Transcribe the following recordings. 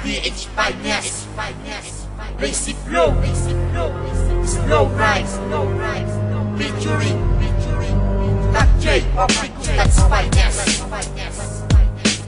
PH Finest, Lazy Flow, Slow Rhymes, featuring Doc J, Oprikutan's Finest,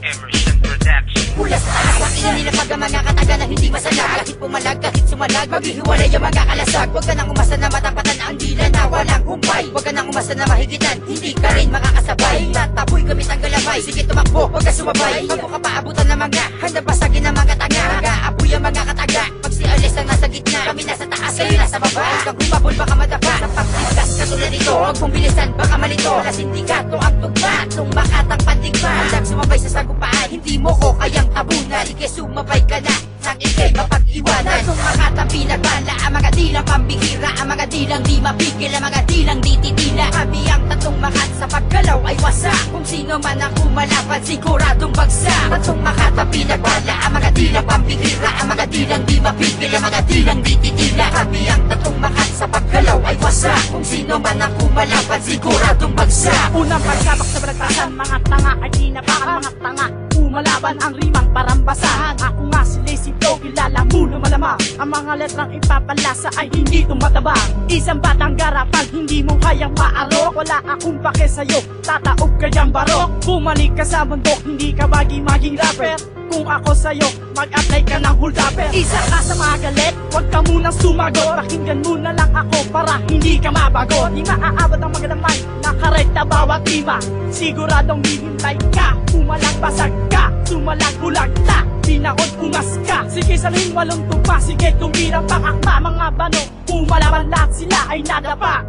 Emerson Production. mula sa taas, wakilin nila pag ang mga kataga na hindi masalag. Kahit pumalag, kahit sumalag, maghihiwalay ang mga kalasag. Huwag ka nang umasa na matapatan ang dila na walang humpay. Huwag ka nang umasa na mahigitan, hindi ka rin makakasabay. Tataboy gamit ang galabay, sige tumakbo, huwag ka sumabay. Bago ka paabutan ng mga, handa basagin ang mga tanga. Nag-aapoy ang mga kataga, pag si Ales ang nasa gitna, kami nasa taas, kayo nasa baba. Huwag kang humabol, baka madapa. Sa pagtigas, katulad nito, huwag mong bilisan, baka malito. Na sindikato ang tugma, tumakat ang pandigma. Handang sumabay sa sagupaan, hindi mo ko kayang tabunan. Sige, sumabay ka na, nang ikay mapag-iwanan. Kung makatabi nagbala, ang mga dilang pambihira, ang mga dilang di mapigil, ang mga dilang di titila. Kami ang tatong makat sa paggalaw ay wasa. Kung sino man ang kumalaban, siguradong bagsak. Tatong makatabi nagbala, ang mga dilang pambihira, ang mga dilang di mapigil, ang mga dilang di titila. Kami ang tatong makat sa paggalaw ay wasa. Kung sino man ang kumalaban, siguradong bagsak. Unang pagsabak sa balagtasan, mga tanga ay dinapakan, mga tanga umalaban ang rimang parambasahan. Ako nga si Lazy Flow, kilala mo na malamang. Ang mga letrang ipapalasa ay hindi tumatabang. Isang batang garapal, hindi mo kayang maarok. Wala akong pake sa'yo, tataob kayang barok. Bumalik ka sa bundok, hindi ka maging rapper. Kung ako sa'yo, mag-apply ka ng hold-upper. Isa ka sa mga galit, huwag ka munang sumagot. Pakinggan mo na lang ako para hindi ka mabagot. Di maaabot ang magalamay, nakarekta bawat lima. Siguradong hihintay ka, umalang basag ka, sumalang bulagta, pinaon umas ka. Sige sabihin walong tupa, sige tumira pang akma. Mga bano, umalaban lahat sila ay nadapa.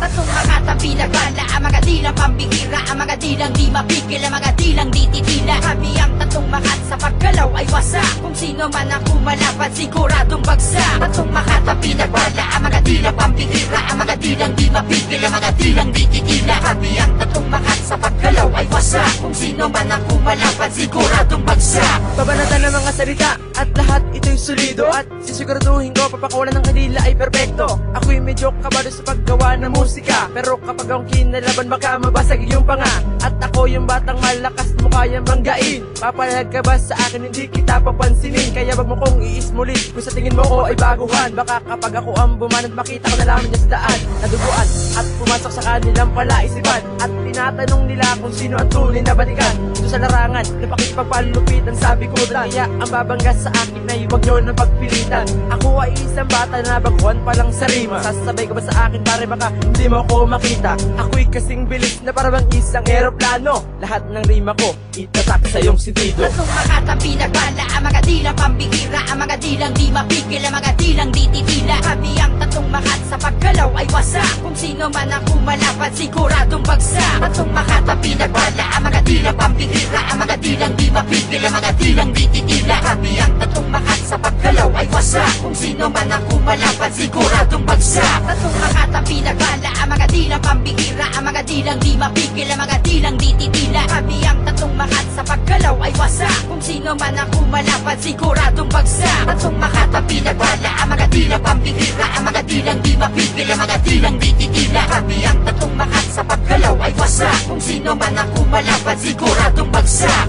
Tatong makatabi nagbala, ang mga dilang pambihira, ang mga dilang di mapigil, ang mga dilang di titila. Kami ang tatong makat sa paggalaw ay wasa. Kung sino man ang kumalaban, siguradong bagsak. Tatong makatabi nagbala, ang mga dilang pambihira, ang mga dilang di mapigil, ang mga dilang di titila. Kami ang tatong makat sa paggalaw ay wasa. Kung sino man ang kumalaban, siguradong bagsak. Babanatan ng mga salita at lahat ito'y solido. At sisiguraduhin ko, papakawalan ng kanila ay perpekto. Ako'y medyo kabado sa paggawa ng musika, pero kapag akong kinalaban baka mabasag yung panga. At ako yung batang malakas mo kayang banggain. Papalag ka ba sa akin, hindi kita papansinin. Kaya wag mo kong iismulit kung sa tingin mo ko ay baguhan. Baka kapag ako ang bumanat, makita ko na lamang niya sa daan, naduguan at pumasok sa kanilang palaisipan. At tinatanong nila kung sino ang tunay na balikan. Ito sa larangan, napakipagpalupitan sa bikutan. Kaya ang babangga sa akin ay huwag nyo nang pagpilitan. Ako ay isang bata na baguhan pa lang sa rima. Sasabay ka ba sa akin pare, baka hindi mo ko makita. Ako'y kasing bilis na parang isang eroplano. Lahat ng rima ko itatak sa iyong sentido. Tatong makatabi nagbala, ang mga dilang pambihira, ang mga dilang di mapigil, ang mga dilang di titila. Kami ang tatong makat sa paggalaw ay wasa. Kung sino man ang kumalaban, siguradong bagsak. Tatong makatabi nagbala, ang mga dilang pambihira, ang mga dilang di mapigil, ang mga dilang di titila. Kami ang tatong makat sa paggalaw ay wasa. Kung sino man ang kumalaban, siguradong bagsak. Tatong makatabi nagbala, ang mga dilang pambihira, ang mga dilang di mapigil, ang mga dilang di titila. Kami ang tatong makat sa paggalaw ay wasa. Kung sino man ang kumalaban, siguradong bagsak. Tatong makatabi nagbala, ang mga dilang pambihira, ang mga dilang di mapigil, ang mga dilang di titila. Kami ang tatong makat sa paggalaw ay wasa. Kung sino man ang kumalaban, siguradong bagsak.